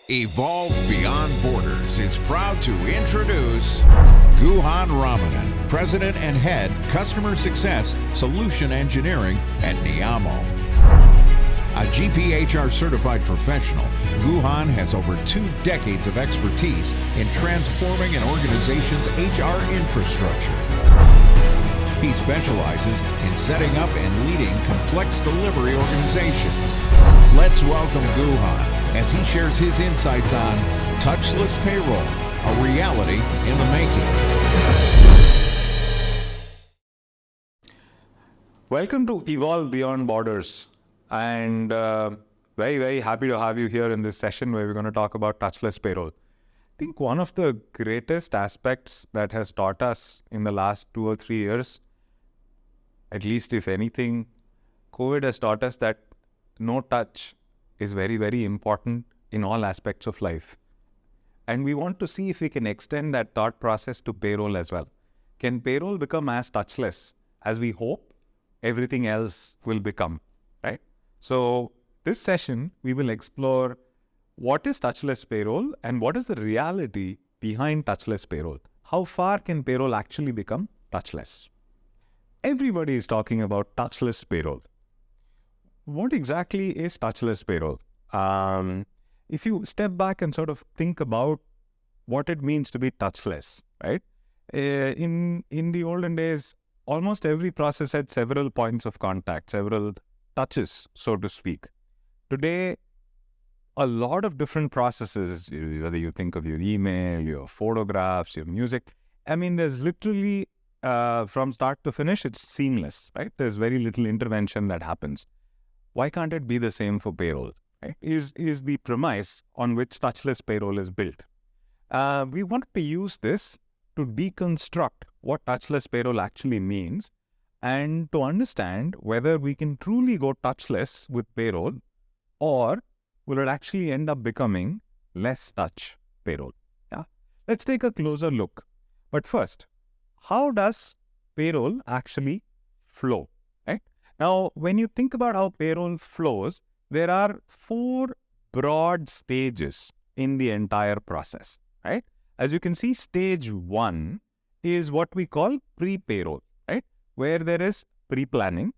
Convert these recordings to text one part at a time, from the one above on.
Evolve Beyond Borders is proud to introduce Guhan Ramanan, President and Head, Customer Success, Solution Engineering at Neeyamo. A GPHR certified professional, Guhan has over 2 decades of expertise in transforming an organization's HR infrastructure. He specializes in setting up and leading complex delivery organizations. Let's welcome Guhan as he shares his insights on Touchless Payroll, a reality in the making. Welcome to Evolve Beyond Borders, and very happy to have you here in this session where we're going to talk about Touchless Payroll. I think one of the greatest aspects that has taught us in the last 2 or 3 years, at least if anything, COVID has taught us that no touch is very important in all aspects of life. And we want to see if we can extend that thought process to payroll as well. Can payroll become as touchless as we hope everything else will become, right? So this session, we will explore what is touchless payroll and what is the reality behind touchless payroll. How far can payroll actually become touchless? Everybody is talking about touchless payroll. What exactly is touchless payroll? If you step back and sort of think about what it means to be touchless, right? In the olden days, almost every process had several points of contact, several touches, so to speak. Today, a lot of different processes, whether you think of your email, your photographs, your music, there's literally, from start to finish, it's seamless, right? There's very little intervention that happens. Why can't it be the same for payroll? Right? Is the premise on which touchless payroll is built. We want to use this to deconstruct what touchless payroll actually means and to understand whether we can truly go touchless with payroll or will it actually end up becoming less touch payroll. Yeah? Let's take a closer look. But first, how does payroll actually flow? Right? Now, when you think about how payroll flows, there are 4 broad stages in the entire process, right? As you can see, stage 1 is what we call pre-payroll, right? Where there is pre-planning,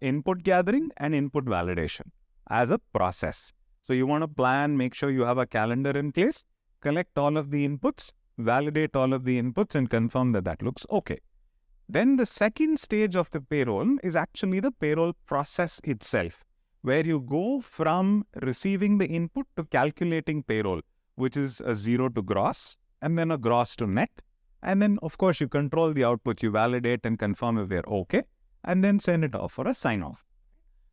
input gathering and input validation as a process. So you want to plan, make sure you have a calendar in place, collect all of the inputs, validate all of the inputs and confirm that that looks okay. Then the second stage of the payroll is actually the payroll process itself, where you go from receiving the input to calculating payroll, which is a 0 to gross and then a gross to net. And then, of course, you control the output, you validate and confirm if they're okay, and then send it off for a sign-off.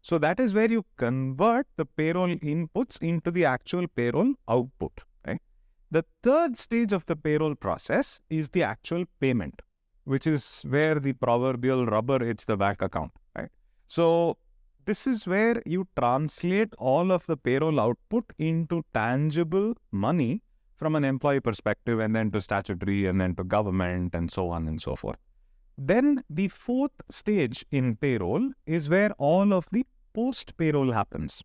So that is where you convert the payroll inputs into the actual payroll output, right? The third stage of the payroll process is the actual payment, which is where the proverbial rubber hits the bank account, right? So this is where you translate all of the payroll output into tangible money from an employee perspective and then to statutory and then to government and so on and so forth. Then the fourth stage in payroll is where all of the post-payroll happens.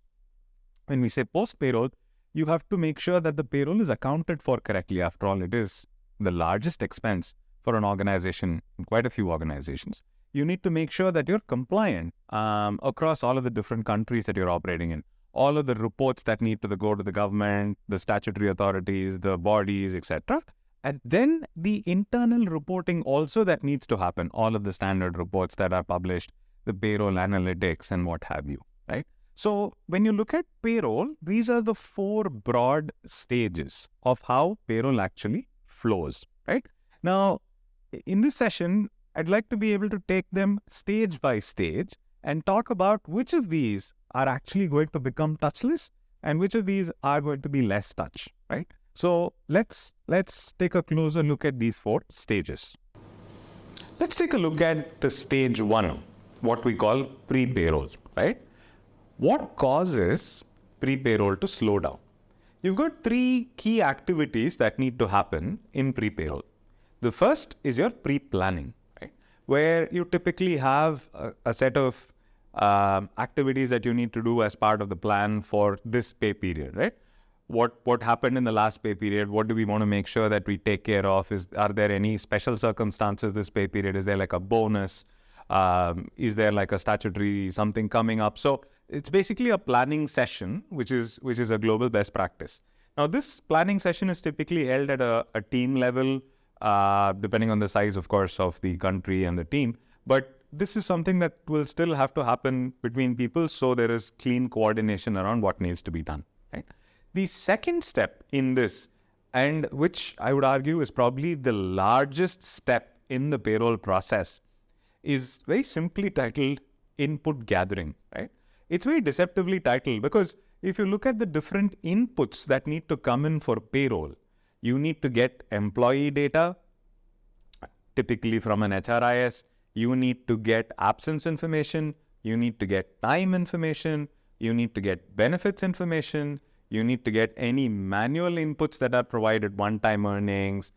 When we say post-payroll, you have to make sure that the payroll is accounted for correctly. After all, it is the largest expense for an organization, quite a few organizations. You need to make sure that you're compliant across all of the different countries that you're operating in. All of the reports that need to go to the government, the statutory authorities, the bodies, etc. And then the internal reporting also that needs to happen. All of the standard reports that are published, the payroll analytics and what have you, right? So when you look at payroll, these are the 4 broad stages of how payroll actually flows, right? Now, in this session, I'd like to be able to take them stage by stage and talk about which of these are actually going to become touchless and which of these are going to be less touch, right? So let's take a closer look at these 4 stages. Let's take a look at the stage 1, what we call pre-payroll, right? What causes pre-payroll to slow down? You've got 3 key activities that need to happen in pre-payroll. The first is your pre-planning, right? Where you typically have a set of activities that you need to do as part of the plan for this pay period, right? what happened in the last pay period? What do we want to make sure that we take care of? Are there any special circumstances this pay period? Is there like a bonus? Is there like a statutory something coming up? So it's basically a planning session, which is a global best practice. Now, this planning session is typically held at a team level, depending on the size, of course, of the country and the team. But this is something that will still have to happen between people, so there is clean coordination around what needs to be done. Right? The second step in this, and which I would argue is probably the largest step in the payroll process, is very simply titled input gathering. Right? It's very deceptively titled because if you look at the different inputs that need to come in for payroll, you need to get employee data, typically from an HRIS. You need to get absence information. You need to get time information. You need to get benefits information. You need to get any manual inputs that are provided, one-time earnings,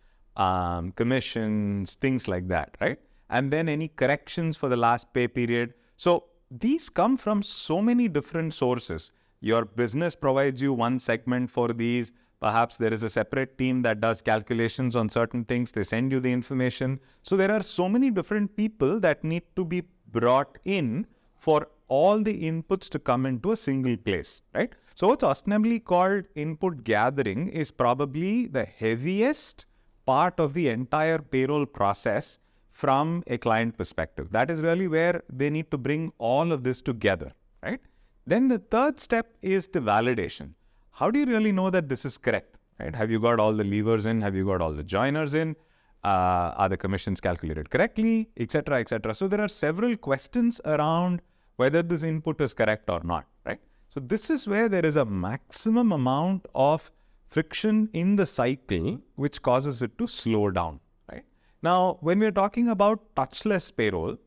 commissions, things like that, right? And then any corrections for the last pay period. So these come from so many different sources. Your business provides you one segment for these. Perhaps there is a separate team that does calculations on certain things. They send you the information. So there are so many different people that need to be brought in for all the inputs to come into a single place, right? So what's ostensibly called input gathering is probably the heaviest part of the entire payroll process from a client perspective. That is really where they need to bring all of this together, right? Then the third step is the validation. How do you really know that this is correct? Right? Have you got all the levers in? Have you got all the joiners in? Are the commissions calculated correctly? Etc. etc. So there are several questions around whether this input is correct or not. Right? So this is where there is a maximum amount of friction in the cycle, which causes it to slow down. Right? Now, when we're talking about touchless payroll,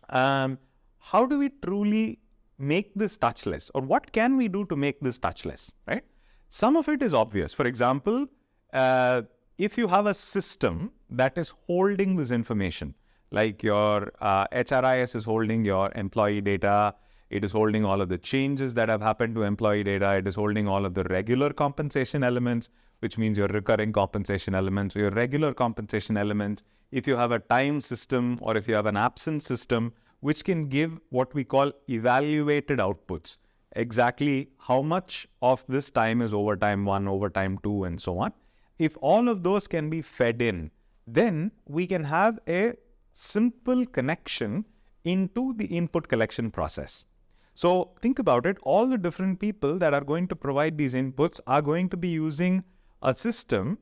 how do we truly make this touchless, or what can we do to make this touchless, right? Some of it is obvious. For example, if you have a system that is holding this information, like your HRIS is holding your employee data, it is holding all of the changes that have happened to employee data, it is holding all of the regular compensation elements, which means your recurring compensation elements, or your regular compensation elements. If you have a time system or if you have an absence system, which can give what we call evaluated outputs, exactly how much of this time is overtime 1, overtime 2, and so on. If all of those can be fed in, then we can have a simple connection into the input collection process. So think about it, all the different people that are going to provide these inputs are going to be using a system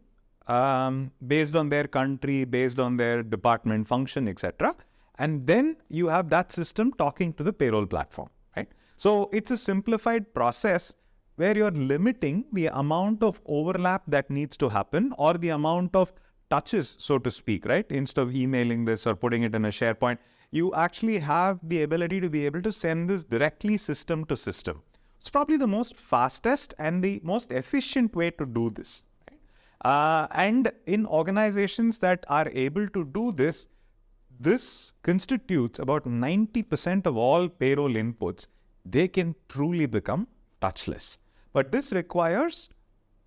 based on their country, based on their department function, etc. And then you have that system talking to the payroll platform, right? So it's a simplified process where you're limiting the amount of overlap that needs to happen, or the amount of touches, so to speak, right? Instead of emailing this or putting it in a SharePoint, you actually have the ability to be able to send this directly system to system. It's probably the most fastest and the most efficient way to do this. Right? And in organizations that are able to do this, this constitutes about 90% of all payroll inputs. They can truly become touchless. But this requires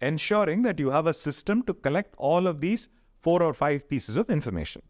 ensuring that you have a system to collect all of these 4 or 5 pieces of information.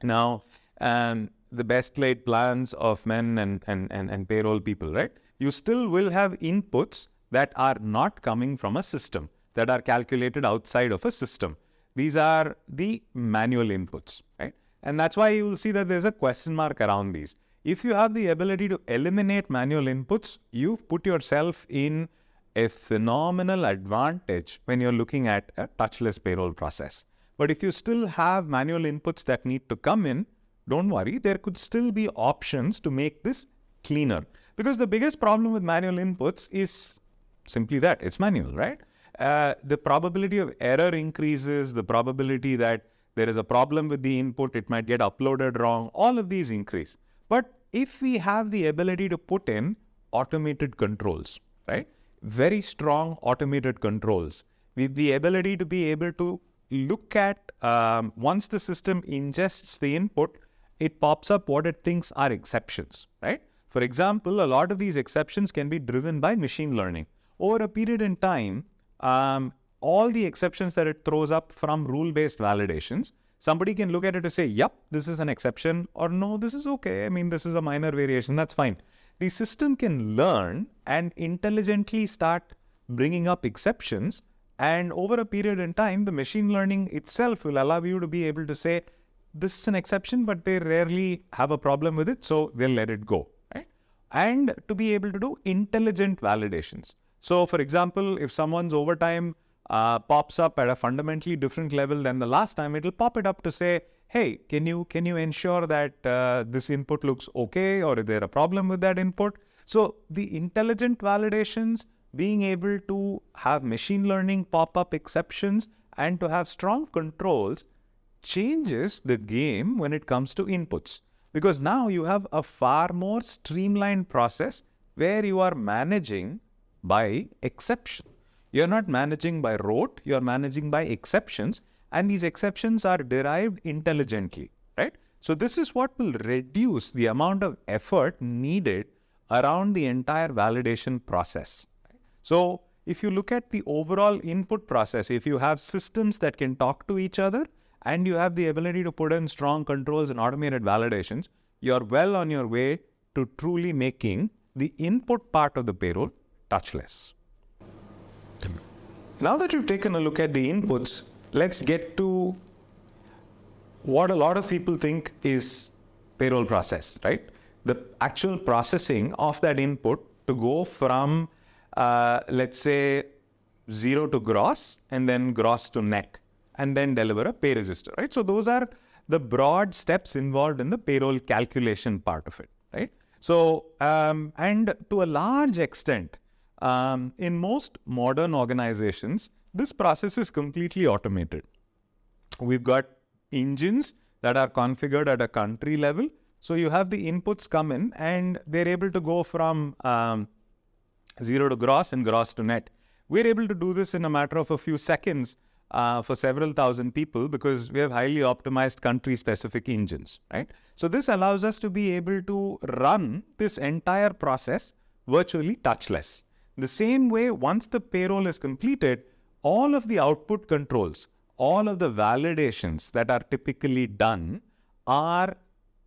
Now, the best laid plans of men and payroll people, right? You still will have inputs that are not coming from a system, that are calculated outside of a system. These are the manual inputs, right? And that's why you will see that there's a question mark around these. If you have the ability to eliminate manual inputs, you've put yourself in a phenomenal advantage when you're looking at a touchless payroll process. But if you still have manual inputs that need to come in, don't worry, there could still be options to make this cleaner. Because the biggest problem with manual inputs is simply that, it's manual, right? The probability of error increases, the probability that there is a problem with the input, it might get uploaded wrong, all of these increase. But if we have the ability to put in automated controls, right? Very strong automated controls, with the ability to be able to look at, once the system ingests the input, it pops up what it thinks are exceptions, right? For example, a lot of these exceptions can be driven by machine learning. over a period in time, all the exceptions that it throws up from rule-based validations, somebody can look at it and say, yep, this is an exception, or no, this is okay. I mean, this is a minor variation, that's fine. The system can learn and intelligently start bringing up exceptions, and over a period in time, the machine learning itself will allow you to be able to say, this is an exception, but they rarely have a problem with it, so they'll let it go, right? And to be able to do intelligent validations. So for example, if someone's overtime pops up at a fundamentally different level than the last time, it'll pop it up to say, hey, can you ensure that this input looks okay, or is there a problem with that input? So the intelligent validations, being able to have machine learning pop up exceptions and to have strong controls changes the game when it comes to inputs. Because now you have a far more streamlined process where you are managing by exception. You're not managing by rote, you're managing by exceptions, and these exceptions are derived intelligently, right? So this is what will reduce the amount of effort needed around the entire validation process. So if you look at the overall input process, if you have systems that can talk to each other and you have the ability to put in strong controls and automated validations, you're well on your way to truly making the input part of the payroll touchless. Now that you've taken a look at the inputs, let's get to what a lot of people think is payroll process, right? The actual processing of that input to go from, let's say, 0 to gross, and then gross to net, and then deliver a pay register, right? So those are the broad steps involved in the payroll calculation part of it, right? So, and to a large extent, in most modern organizations, this process is completely automated. We've got engines that are configured at a country level. So you have the inputs come in and they're able to go from 0 to gross and gross to net. We're able to do this in a matter of a few seconds for several thousand people because we have highly optimized country-specific engines, right? So this allows us to be able to run this entire process virtually touchless. The same way, once the payroll is completed, all of the output controls, all of the validations that are typically done are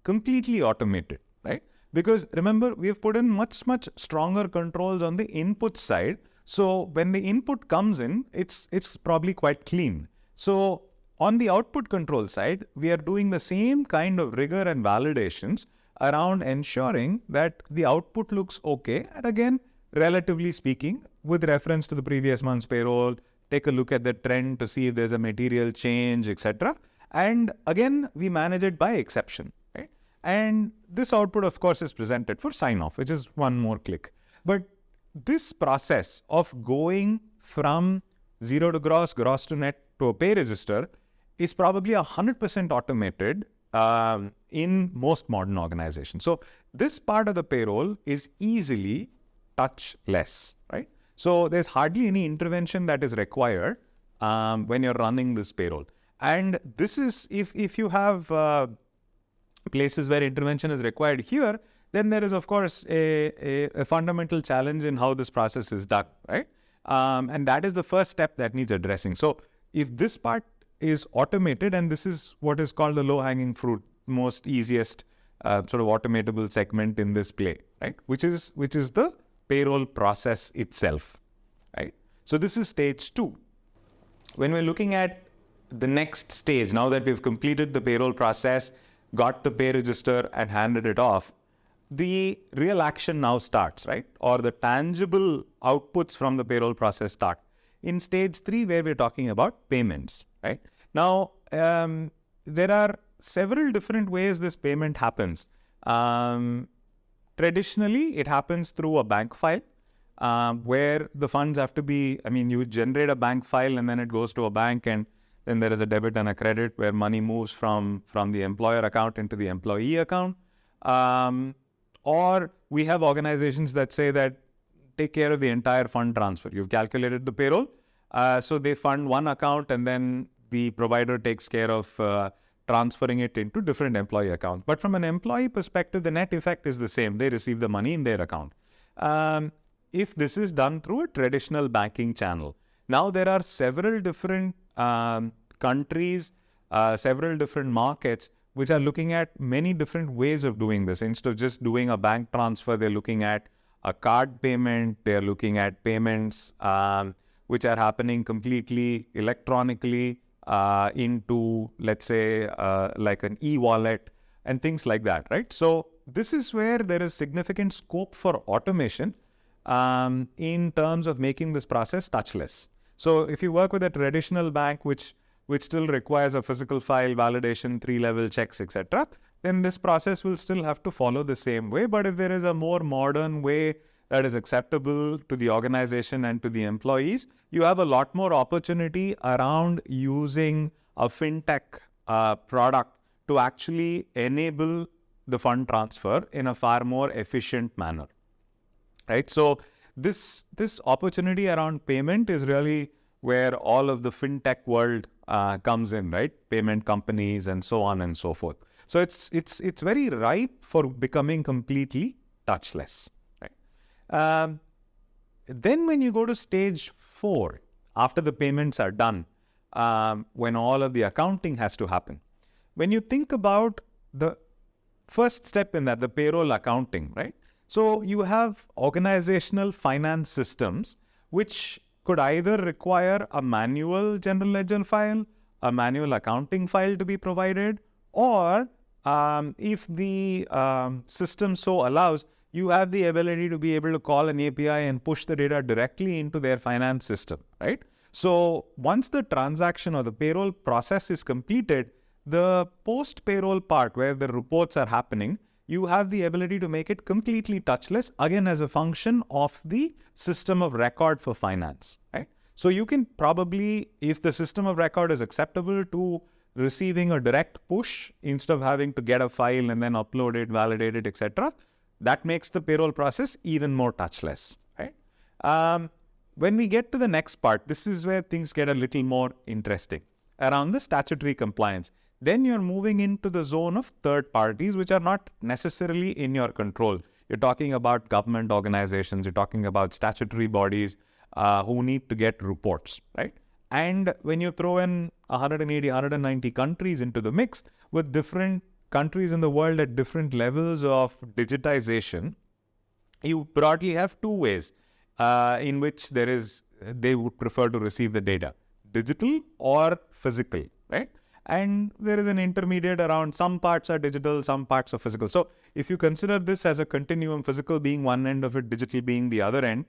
completely automated, right? Because remember, we have put in much stronger controls on the input side. So when the input comes in, it's probably quite clean. So on the output control side, we are doing the same kind of rigor and validations around ensuring that the output looks okay. And again, relatively speaking, with reference to the previous month's payroll, take a look at the trend to see if there's a material change, etc. And again, we manage it by exception, right? And this output, of course, is presented for sign-off, which is one more click. But this process of going from 0 to gross, gross to net to a pay register is probably 100% automated in most modern organizations. So this part of the payroll is easily touchless, right? So there's hardly any intervention that is required when you're running this payroll. And this is, if you have places where intervention is required here, then there is, of course, a fundamental challenge in how this process is done, right? And that is the first step that needs addressing. So if this part is automated, and this is what is called the low-hanging fruit, most easiest sort of automatable segment in this play, right? Which is the payroll process itself, right? So this is stage 2. When we're looking at the next stage, now that we've completed the payroll process, got the pay register and handed it off, the real action now starts, right? Or the tangible outputs from the payroll process start. In stage 3, where we're talking about payments, right? Now, there are several different ways this payment happens. Traditionally, it happens through a bank file where the funds have to be, you generate a bank file and then it goes to a bank, and then there is a debit and a credit where money moves from the employer account into the employee account. Or we have organizations that say that take care of the entire fund transfer. You've calculated the payroll, so they fund one account and then the provider takes care of transferring it into different employee accounts. But from an employee perspective, the net effect is the same. They receive the money in their account. if this is done through a traditional banking channel. Now, there are several different countries, several different markets which are looking at many different ways of doing this. Instead of just doing a bank transfer, they're looking at a card payment, they're looking at payments which are happening completely electronically into, let's say, like an e-wallet and things like that, right? So this is where there is significant scope for automation in terms of making this process touchless. So if you work with a traditional bank, which still requires a physical file validation, 3-level checks, etc., then this process will still have to follow the same way. But if there is a more modern way that is acceptable to the organization and to the employees, you have a lot more opportunity around using a fintech product to actually enable the fund transfer in a far more efficient manner, right? So this opportunity around payment is really where all of the fintech world comes in, right? Payment companies and so on and so forth. So it's very ripe for becoming completely touchless, right? Then when you go to stage 4, after the payments are done, when all of the accounting has to happen, when you think about the first step in that, the payroll accounting, right? So you have organizational finance systems which could either require a manual general ledger file, a manual accounting file to be provided, or if the system so allows, you have the ability to be able to call an API and push the data directly into their finance system, right? So once the transaction or the payroll process is completed, the post-payroll part where the reports are happening, you have the ability to make it completely touchless, again as a function of the system of record for finance, right? So you can probably, if the system of record is acceptable to receiving a direct push instead of having to get a file and then upload it, validate it, etc., that makes the payroll process even more touchless, right? When we get to the next part, this is where things get a little more interesting around the statutory compliance. Then you're moving into the zone of third parties, which are not necessarily in your control. You're talking about government organizations, you're talking about statutory bodies who need to get reports, right? And when you throw in 180, 190 countries into the mix with different countries in the world at different levels of digitization, you broadly have 2 ways in which they would prefer to receive the data, digital or physical, right? And there is an intermediate around some parts are digital, some parts are physical. So if you consider this as a continuum, physical being one end of it, digital being the other end,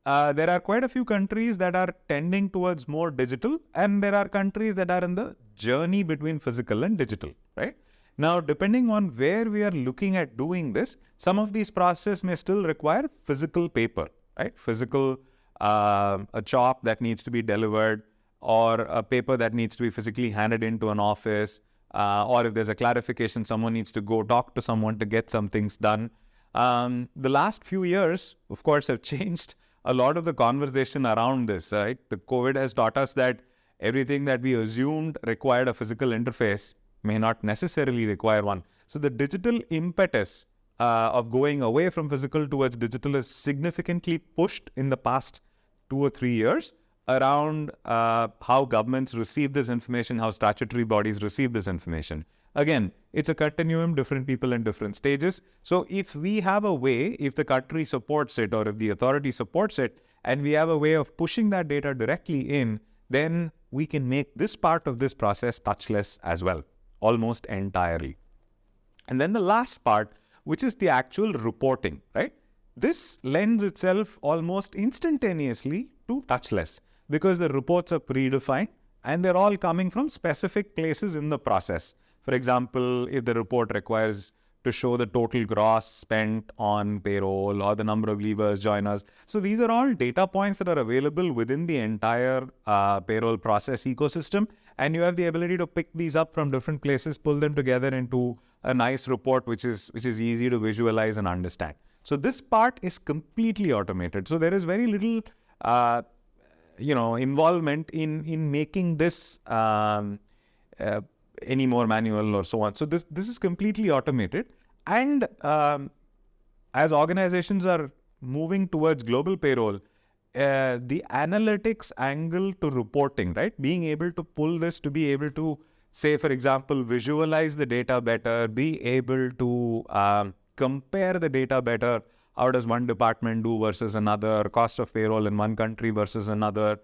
there are quite a few countries that are tending towards more digital, and there are countries that are in the journey between physical and digital, right? Now, depending on where we are looking at doing this, some of these processes may still require physical paper, right? Physical, a chop that needs to be delivered, or a paper that needs to be physically handed into an office, or if there's a clarification, someone needs to go talk to someone to get some things done. The last few years, of course, have changed a lot of the conversation around this, right? The COVID has taught us that everything that we assumed required a physical interface may not necessarily require one. So the digital impetus of going away from physical towards digital is significantly pushed in the past 2 or 3 years around how governments receive this information, how statutory bodies receive this information. Again, it's a continuum, different people in different stages. So if we have a way, if the country supports it or if the authority supports it, and we have a way of pushing that data directly in, then we can make this part of this process touchless as well, almost entirely. And then the last part, which is the actual reporting, right? This lends itself almost instantaneously to touchless because the reports are predefined and they're all coming from specific places in the process. For example, if the report requires to show the total gross spent on payroll or the number of leavers, joiners. So these are all data points that are available within the entire payroll process ecosystem. And you have the ability to pick these up from different places, pull them together into a nice report, which is easy to visualize and understand. So this part is completely automated. So there is very little, involvement in making this any more manual or so on. So this is completely automated. And as organizations are moving towards global payroll, the analytics angle to reporting, right? Being able to pull this to be able to, say, for example, visualize the data better, be able to compare the data better. How does one department do versus another, cost of payroll in one country versus another.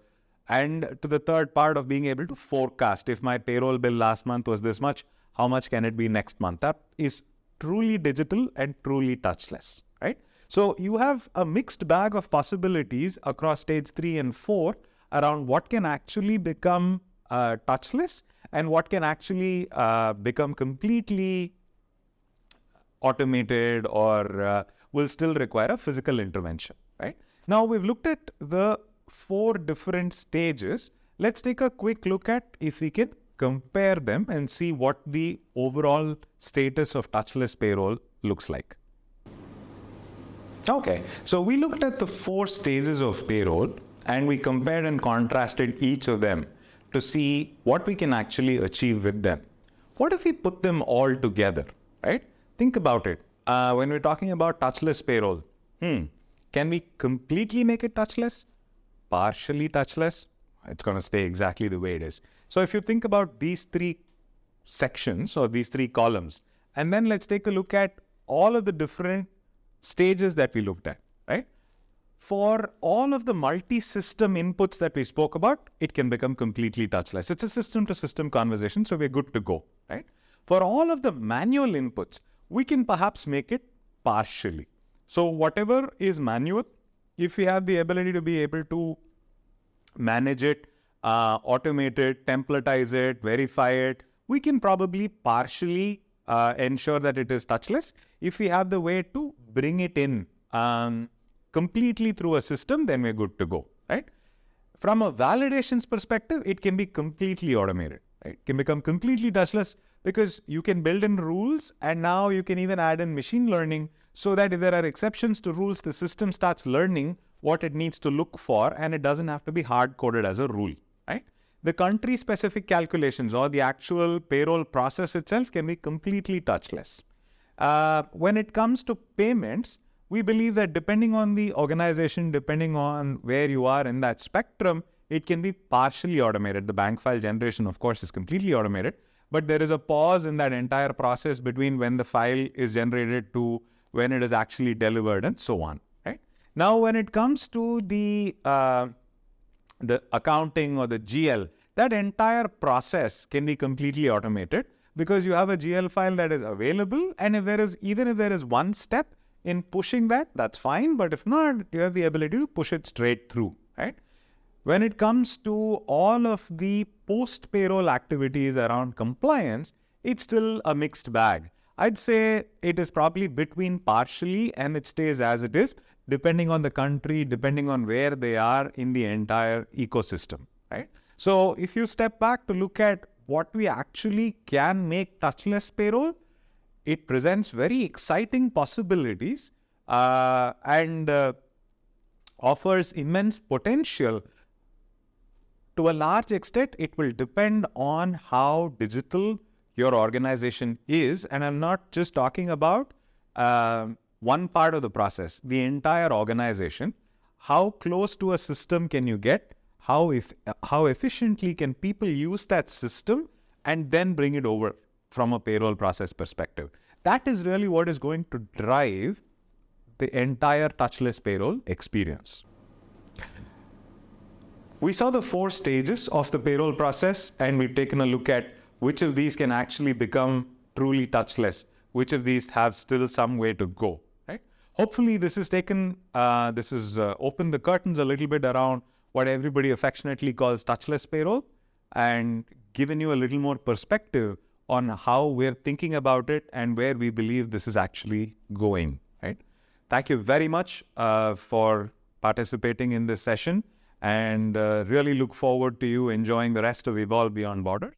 And to the third part of being able to forecast, if my payroll bill last month was this much, how much can it be next month? That is truly digital and truly touchless, right? So you have a mixed bag of possibilities across stage 3 and 4 around what can actually become touchless and what can actually become completely automated or will still require a physical intervention, right? Now we've looked at the 4 different stages. Let's take a quick look at if we can compare them and see what the overall status of touchless payroll looks like. Okay, so we looked at the 4 stages of payroll and we compared and contrasted each of them to see what we can actually achieve with them. What if we put them all together, right? Think about it. When we're talking about touchless payroll, can we completely make it touchless? Partially touchless? It's going to stay exactly the way it is. So if you think about these 3 sections or these 3 columns, and then let's take a look at all of the different stages that we looked at, right? For all of the multi-system inputs that we spoke about, it can become completely touchless. It's a system-to-system conversation, so we're good to go, right? For all of the manual inputs, we can perhaps make it partially. So whatever is manual, if we have the ability to be able to manage it, automate it, templatize it, verify it, we can probably partially ensure that it is touchless. If we have the way to bring it in completely through a system, then we're good to go, right? From a validations perspective, it can be completely automated, right? It can become completely touchless because you can build in rules and now you can even add in machine learning so that if there are exceptions to rules, the system starts learning what it needs to look for and it doesn't have to be hard-coded as a rule, right? The country-specific calculations or the actual payroll process itself can be completely touchless. When it comes to payments, we believe that depending on the organization, depending on where you are in that spectrum, it can be partially automated. The bank file generation, of course, is completely automated, but there is a pause in that entire process between when the file is generated to when it is actually delivered and so on, right? Now, when it comes to the accounting or the GL, that entire process can be completely automated because you have a GL file that is available, and even if there is one step in pushing that, that's fine, but if not, you have the ability to push it straight through, right? When it comes to all of the post-payroll activities around compliance, it's still a mixed bag. I'd say it is probably between partially and it stays as it is, depending on the country, depending on where they are in the entire ecosystem, right? So if you step back to look at what we actually can make touchless payroll, it presents very exciting possibilities and offers immense potential. To a large extent, it will depend on how digital your organization is. And I'm not just talking about one part of the process, the entire organization. How close to a system can you get? How efficiently can people use that system and then bring it over from a payroll process perspective? That is really what is going to drive the entire touchless payroll experience. We saw the 4 stages of the payroll process, and we've taken a look at which of these can actually become truly touchless, which of these have still some way to go, right? Hopefully this has opened the curtains a little bit around what everybody affectionately calls touchless payroll and given you a little more perspective on how we're thinking about it and where we believe this is actually going, right? Thank you very much for participating in this session, and really look forward to you enjoying the rest of Evolve Beyond Borders.